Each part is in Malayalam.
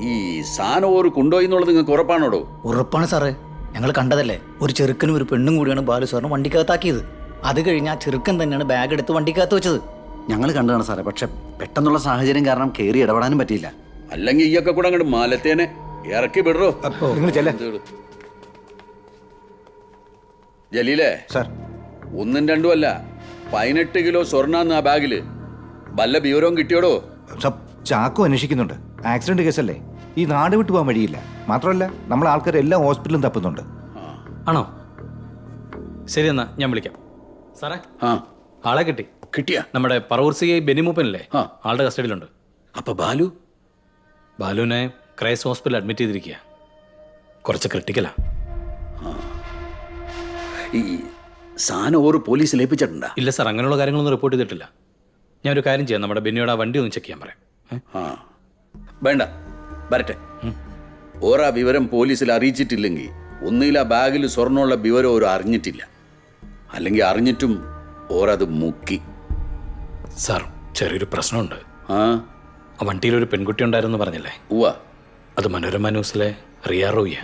ഈ സാധനം ഒരു കൊണ്ടുപോയി എന്നുള്ളത് നിങ്ങൾക്ക് ഉറപ്പാണോടോ? ഉറപ്പാണ് സാറേ, ഞങ്ങൾ കണ്ടതല്ലേ. ഒരു ചെറുക്കനും ഒരു പെണ്ണും കൂടിയാണ് ബാലു സാറിന് വണ്ടിക്കകത്താക്കിയത്. അത് കഴിഞ്ഞ് ആ ചെറുക്കൻ തന്നെയാണ് ബാഗ് എടുത്ത് വണ്ടിക്കകത്ത് വെച്ചത്. ഞങ്ങൾ കണ്ടതാണ് സാറേ, പക്ഷെ പെട്ടെന്നുള്ള സാഹചര്യം കാരണം കയറി ഇടപെടാനും പറ്റിയില്ല. അല്ലെങ്കിൽ ഈയൊക്കെ കൂടെ അങ്ങോട്ട് മാലത്തേനെ ഇറക്കി വിടറോ. ജലീലേ സാർ, 1ഉം 2ഉം അല്ല, 18 കിലോ സ്വർണ്ണാന്ന് ആ ബാഗില്. വല്ല വിവരവും കിട്ടിയോടോ? ചാക്കോ അന്വേഷിക്കുന്നുണ്ട്. ആക്സിഡന്റ് കേസല്ലേ, ഈ നാട് വിട്ടു പോകാൻ വഴിയില്ല. മാത്രമല്ല നമ്മൾ ആൾക്കാർ എല്ലാ ഹോസ്പിറ്റലും തപ്പുന്നുണ്ട്. ആണോ? ശരി, എന്നാ ഞാൻ വിളിക്കാം. സാറേ, ആളെ കിട്ടിയാ? നമ്മുടെ പറവൂർ CI ബെനിമൂപ്പനല്ലേ, ആളുടെ കസ്റ്റഡിയിലുണ്ട്. അപ്പൊ ബാലു? ബാലുവിനെ ക്രൈസ്റ്റ് ഹോസ്പിറ്റലിൽ അഡ്മിറ്റ് ചെയ്തിരിക്കുക. കുറച്ച് ക്രിട്ടിക്കലാ. ഈ സാധനം ഓരോ പോലീസിൽ ഏൽപ്പിച്ചിട്ടുണ്ടാ? ഇല്ല സാർ, അങ്ങനെയുള്ള കാര്യങ്ങളൊന്നും റിപ്പോർട്ട് ചെയ്തിട്ടില്ല. ഞാൻ ഒരു കാര്യം ചെയ്യാം, നമ്മുടെ ബെന്നിയോട് ആ വണ്ടി ഒന്ന് ചെക്ക് ചെയ്യാൻ പറയാം. വേണ്ട, വരട്ടെ. ഓരോ വിവരം പോലീസിൽ അറിയിച്ചിട്ടില്ലെങ്കിൽ ഒന്നുകിൽ ആ ബാഗിൽ സ്വർണ്ണമുള്ള വിവരം ഓരോ അറിഞ്ഞിട്ടില്ല, അല്ലെങ്കിൽ അറിഞ്ഞിട്ടും ഓരത് മുക്കി. സാർ, ചെറിയൊരു പ്രശ്നമുണ്ട്. ആ വണ്ടിയിൽ ഒരു പെൺകുട്ടി ഉണ്ടായിരുന്നു പറഞ്ഞില്ലേ? ഉവ്വ. അത് മനോരമ ന്യൂസിലെ റിയ റോയിയ.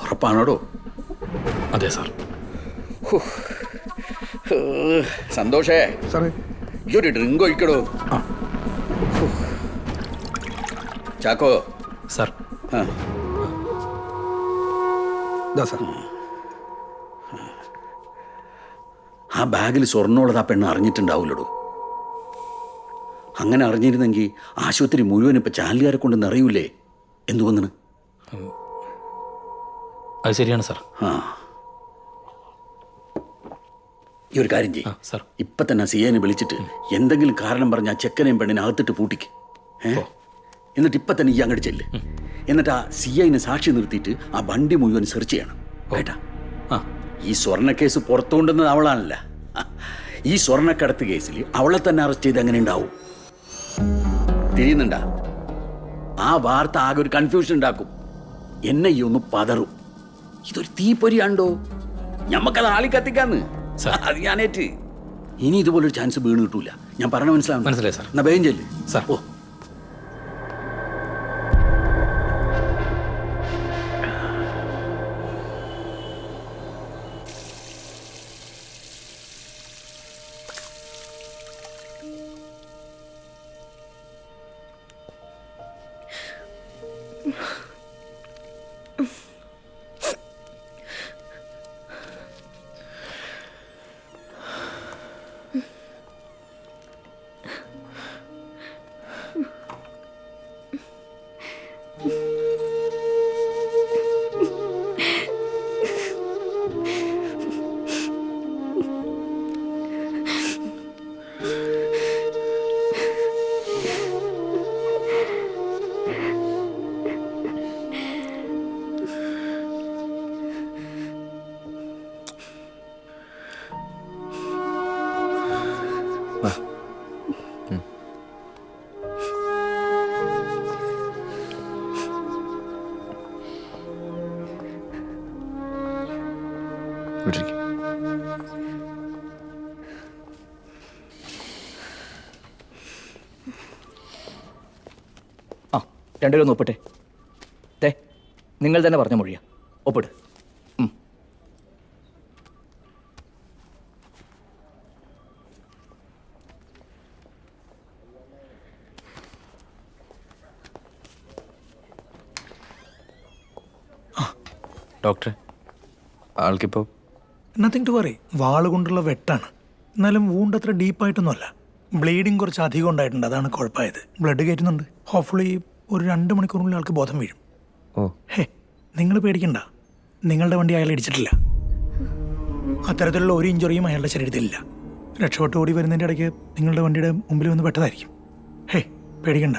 ഉറപ്പാണോടോ? അതെ സാർ. സന്തോഷേ, ഈ ഒരു ഡ്രിങ്ക് ഒഴിക്കടോ. ചാക്കോ. സാർ. ആ ബാഗിൽ സ്വർണ്ണമുള്ളത് ആ പെണ്ണ് അറിഞ്ഞിട്ടുണ്ടാവില്ലടോ. അങ്ങനെ അറിഞ്ഞിരുന്നെങ്കിൽ ആശുപത്രി മുഴുവൻ ഇപ്പൊ ചാനലുകാരെ കൊണ്ട് നിറയൂലേ? എന്തു വന്നിന്? അത് ശരിയാണ് സാർ. ഈ ഒരു കാര്യം ചെയ്യും സാർ, ഇപ്പൊ തന്നെ CIനെ വിളിച്ചിട്ട് എന്തെങ്കിലും കാരണം പറഞ്ഞ ആ ചെക്കനെയും പെണ്ണിനെ അകത്തിട്ട് പൂട്ടിക്ക്. എന്നിട്ട് ഇപ്പൊ തന്നെ ഈ അങ്ങോട്ട് ചെല്ല്. എന്നിട്ട് ആ CIനെ സാക്ഷി നിർത്തിയിട്ട് ആ വണ്ടി മുഴുവൻ സെർച്ച് ചെയ്യണം കേട്ടാ. ഈ സ്വർണ്ണ കേസ് പുറത്തു കൊണ്ടുവന്നത് അവളാണല്ല. ഈ സ്വർണ്ണക്കടത്ത് കേസിൽ അവളെ തന്നെ അറസ്റ്റ് ചെയ്ത് എങ്ങനെ ഉണ്ടാവും? തിരിയുന്നുണ്ടാ? ആ വാർത്ത ആകെ ഒരു കൺഫ്യൂഷൻ ഉണ്ടാക്കും. എന്നെ ഈ ഒന്ന് പതറും. ഇതൊരു തീപ്പൊരിയാണ്ടോ, ഞമ്മക്കത് ആളി കത്തിക്കാന്ന്. അത് ഞാനേറ്റ്. ഇനി ഇതുപോലൊരു ചാൻസ് വീണ് കിട്ടൂല. ഞാൻ പറഞ്ഞ മനസ്സിലാവും. മനസ്സിലായി സാർ. എന്നാ വേഗം ചെല്ല് സാർ. ഓ, രണ്ടുപേരും ഒന്ന് ഒപ്പിട്ടെ. നിങ്ങൾ തന്നെ പറഞ്ഞ മൊഴിയാ, ഒപ്പിട്. ഡോക്ടറെ, ആൾക്കിപ്പോൾ നത്തിങ് ടു വറി. വാളുകൊണ്ടുള്ള വെട്ടാണ്, എന്നാലും വൂണ്ട് അത്ര ഡീപ്പായിട്ടൊന്നുമല്ല. ബ്ലീഡിങ് കുറച്ച് അധികം ഉണ്ടായിട്ടുണ്ട്, അതാണ് കുഴപ്പമായത്. ബ്ലഡ് കയറ്റുന്നുണ്ട്. ഹോപ്പ്ഫുള്ളി ഒരു 2 മണിക്കൂറിനുള്ളിൽ ആൾക്ക് ബോധം വീഴും. ഹേ, നിങ്ങൾ പേടിക്കണ്ട, നിങ്ങളുടെ വണ്ടി അയാൾ ഇടിച്ചിട്ടില്ല. അത്തരത്തിലുള്ള ഒരു ഇഞ്ചുറിയും അയാളുടെ ശരീരത്തിലില്ല. രക്ഷപ്പെട്ട് ഓടി വരുന്നതിൻ്റെ ഇടയ്ക്ക് നിങ്ങളുടെ വണ്ടിയുടെ മുമ്പിൽ വന്ന് പെട്ടതായിരിക്കും. ഹേ, പേടിക്കണ്ട.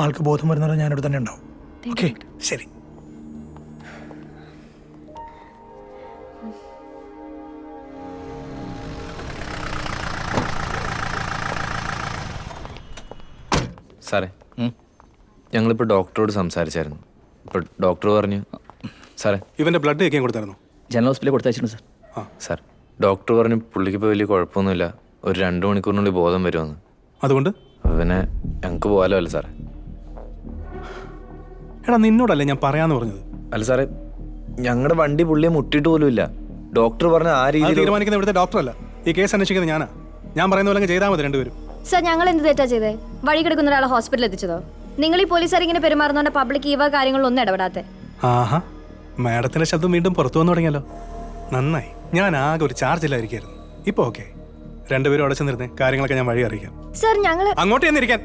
ആൾക്ക് ബോധം വരുന്നത് ഞാനിവിടെ തന്നെ ഉണ്ടാവും. ഓക്കെ, ശരി. സാറേ, ഞങ്ങളിപ്പോൾ ഡോക്ടറോട് സംസാരിച്ചായിരുന്നു. ഇപ്പോൾ ഡോക്ടർ പറഞ്ഞു സാറേ, ഇവൻ്റെ ബ്ലഡ് ഒക്കെ കൊടുത്തായിരുന്നു. ജനറൽ ഹോസ്പിറ്റലിൽ കൊടുത്തയച്ചിട്ടുണ്ട് സാർ. സാർ, ഡോക്ടർ പറഞ്ഞു പുള്ളിക്ക് ഇപ്പോൾ വലിയ കുഴപ്പമൊന്നുമില്ല, ഒരു 2 മണിക്കൂറിനുള്ളിൽ ബോധം വരുമെന്ന്. അതുകൊണ്ട് അപ്പോൾ പിന്നെ ഞങ്ങൾക്ക് പോകാലോ അല്ലേ സാറേ? എടാ നിന്നോടല്ലേ ഞാൻ പറയാന്ന് പറഞ്ഞത്. അല്ല സാറേ, ഞങ്ങളുടെ വണ്ടി പുള്ളിയെ മുട്ടിയിട്ട് പോലും ഇല്ല. ഡോക്ടർ പറഞ്ഞ ആ അത് രീതിയിൽ തീരുമാനിക്കുന്ന ഇവിടുത്തെ ഡോക്ടറല്ല, ഈ കേസ് അന്വേഷിക്കുന്നത് ഞാനാ. ഞാൻ പറയുന്ന പോലെ ചെയ്താൽ മതി രണ്ടുപേരും. സർ, ഞങ്ങൾ എന്ത് തെറ്റാ ചെയ്തേ? വഴി കിടക്കുന്ന ഒരാളെ ഹോസ്പിറ്റലിൽ എത്തിച്ചതോ? നിങ്ങൾ ഈ പോലീസുകാർ ഇങ്ങനെ പെരുമാറുന്നതുകൊണ്ട് പബ്ലിക് ഈ കാര്യങ്ങളൊന്നും ഇടപെടാത്തെ. ആഹാ, മാഡത്തിന്റെ ശബ്ദം വീണ്ടും പുറത്തു വന്നു തുടങ്ങിയല്ലോ. നന്നായി. ഞാൻ ആകെ ഒരു ചാർജില്ലായിരിക്കായിരുന്നു. ഇപ്പൊ ഓക്കെ. രണ്ടുപേരും അടച്ചു നിർത്തേ, കാര്യങ്ങളൊക്കെ ഞാൻ വഴി അറിയിക്കാം. സർ, ഞങ്ങള് അങ്ങോട്ട് ചെന്നിരിക്കാൻ.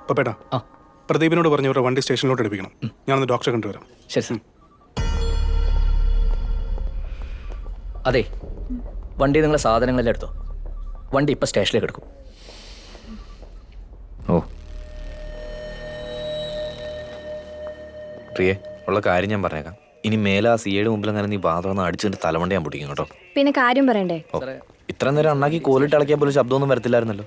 പപ്പേട്ടാ, പ്രദീപിനോട് പറഞ്ഞു ഇവരുടെ വണ്ടി സ്റ്റേഷനിലോട്ട് എടുപ്പിക്കണം. ഞാനൊന്ന് ഡോക്ടറെ കണ്ടുവരാം. ശരി സർ. അതെ, വണ്ടി നിങ്ങളെ സാധനങ്ങളെല്ലാം എടുത്തോ. വണ്ടി ഇപ്പം സ്റ്റേഷനിലേക്ക് എടുക്കും. ഓ പ്രിയേ, ഉള്ള കാര്യം ഞാൻ പറഞ്ഞേക്കാം. ഇനി മേലെ ആ സിയുടെ മുമ്പിൽ അങ്ങനെ നീ പാത്രം അടിച്ചിട്ട് തലമണ്ട ഞാൻ പൊട്ടിക്കും കേട്ടോ. പിന്നെ കാര്യം പറയണ്ടേ? ഓ, ഇത്ര നേരം അണ്ണാക്കി കോലിട്ട് ഇളക്കിയാൽ പോലും ശബ്ദമൊന്നും വരത്തില്ലായിരുന്നല്ലോ.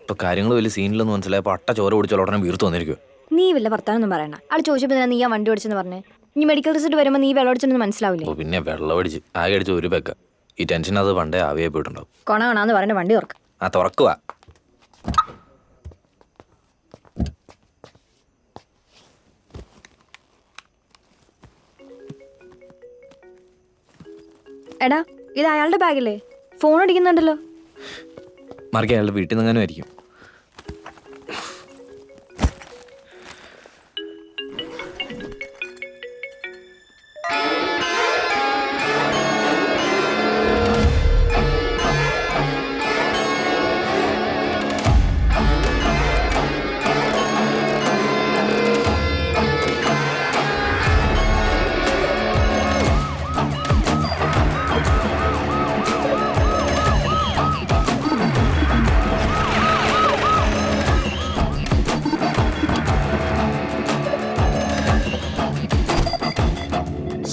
ഇപ്പൊ കാര്യങ്ങൾ വലിയ സീനിലൊന്നും മനസ്സിലായപ്പോൾ അട്ട ചോര ഓടിച്ചാൽ ഉടനെ വീർത്ത് വന്നിരിക്കുമോ? നീ വല്ല വർത്താനൊന്നും പറയണ്ട. ആൾ ചോദിച്ചപ്പോൾ നീ ആ വണ്ടി ഓടിച്ചെന്ന് പറഞ്ഞേ. ഇനി മെഡിക്കൽ റിസൾട്ട് വരുമ്പോൾ നീ വെള്ളം അടിച്ചെന്ന് മനസ്സിലാവില്ലേ? ഓ പിന്നെ വെള്ളം അടിച്ച് ആകെ അടിച്ച് ഒരു ബെക്ക. ഈ ടെൻഷൻ അത് പണ്ടേ ആവിയായി പോയിട്ടുണ്ടാവും. കൊണാന്ന് പറഞ്ഞ വണ്ടി തുറക്ക. ആ തുറക്കുക. എടാ, ഇത് അയാളുടെ ബാഗല്ലേ? ഫോൺ അടിക്കുന്നുണ്ടല്ലോ. മറിക്കാൻ അയാളുടെ വീട്ടിൽ നിന്ന് അങ്ങനെ ആയിരിക്കും.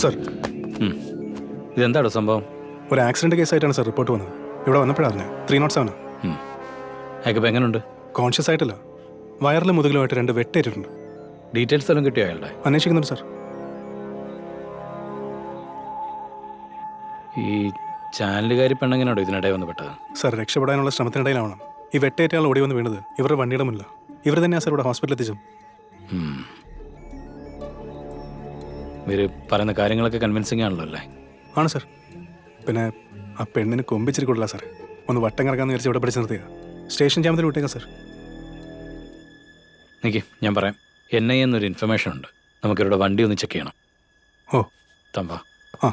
സർ, ഇതെന്താണോ സംഭവം? ഒരു ആക്സിഡന്റ് കേസായിട്ടാണ് സർ റിപ്പോർട്ട് വന്നത്. ഇവിടെ വന്നപ്പോഴാണ് 307. അയാൾക്ക് എങ്ങനെയുണ്ട്? കോൺഷ്യസ് ആയിട്ടില്ല. വയറിലും മുതുകിലുമായിട്ട് 2 വെട്ടേറ്റിട്ടുണ്ട്. ഡീറ്റെയിൽസ് എല്ലാം കിട്ടിയോ അയാളുടെ? അന്വേഷിക്കുന്നുണ്ട് സർ. ഈ ചാനലുകാരി പെണ്ണെങ്ങനെയാണോ ഇതിനിടെ വന്ന് പെട്ടത്? സർ, രക്ഷപ്പെടാനുള്ള ശ്രമത്തിനിടയിലാവണം ഈ വെട്ടേറ്റയാൾ ഓടി വന്ന് വീണത്. ഇവരുടെ വണ്ടിയുടെ മുന്നിലാണ്. ഇവർ തന്നെയാണ് സർ ഇവിടെ ഹോസ്പിറ്റലിൽ എത്തിച്ചു. ഇവർ പറയുന്ന കാര്യങ്ങളൊക്കെ കൺവിൻസിങ് ആണല്ലോ അല്ലേ? ആണ് സർ. പിന്നെ ആ പെണ്ണിന് കൊമ്പിച്ചിരി കൊടുല്ല സാർ. ഒന്ന് വട്ടം കറക്കാന്ന് വിചാരിച്ച് ഇവിടെ പിടിച്ച് നിർത്തിയ സ്റ്റേഷൻ ജാമത്തിൽ വിട്ടേക്കാം സർ. എനിക്ക് ഞാൻ പറയാം. NIA എന്നൊരു ഇൻഫർമേഷൻ ഉണ്ട്. നമുക്കിവരുടെ വണ്ടി ഒന്ന് ചെക്ക് ചെയ്യണം. ഓ തമ്പ. ആ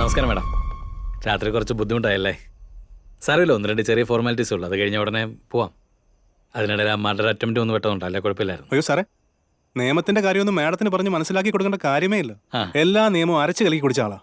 നമസ്കാരം മാഡം. രാത്രി കുറച്ച് ബുദ്ധിമുട്ടായല്ലേ? സാരമില്ല, 1-2 ചെറിയ ഫോർമാലിറ്റീസ് ഉള്ളൂ. അത് കഴിഞ്ഞ ഉടനെ പോവാം. അതിനിടയിൽ ആ മർഡർ അറ്റംപ്റ്റ് ഒന്ന് പെട്ടതുണ്ട്. അല്ലേ കുഴപ്പമില്ലായിരുന്നു. അയ്യോ സാറേ, നിയമത്തിന്റെ കാര്യമൊന്നും മാഡത്തിന് പറഞ്ഞ് മനസ്സിലാക്കി കൊടുക്കേണ്ട കാര്യമേ ഇല്ല. ആ. എല്ലാ നിയമവും അരച്ച് കലക്കി കുടിച്ച ആളാ.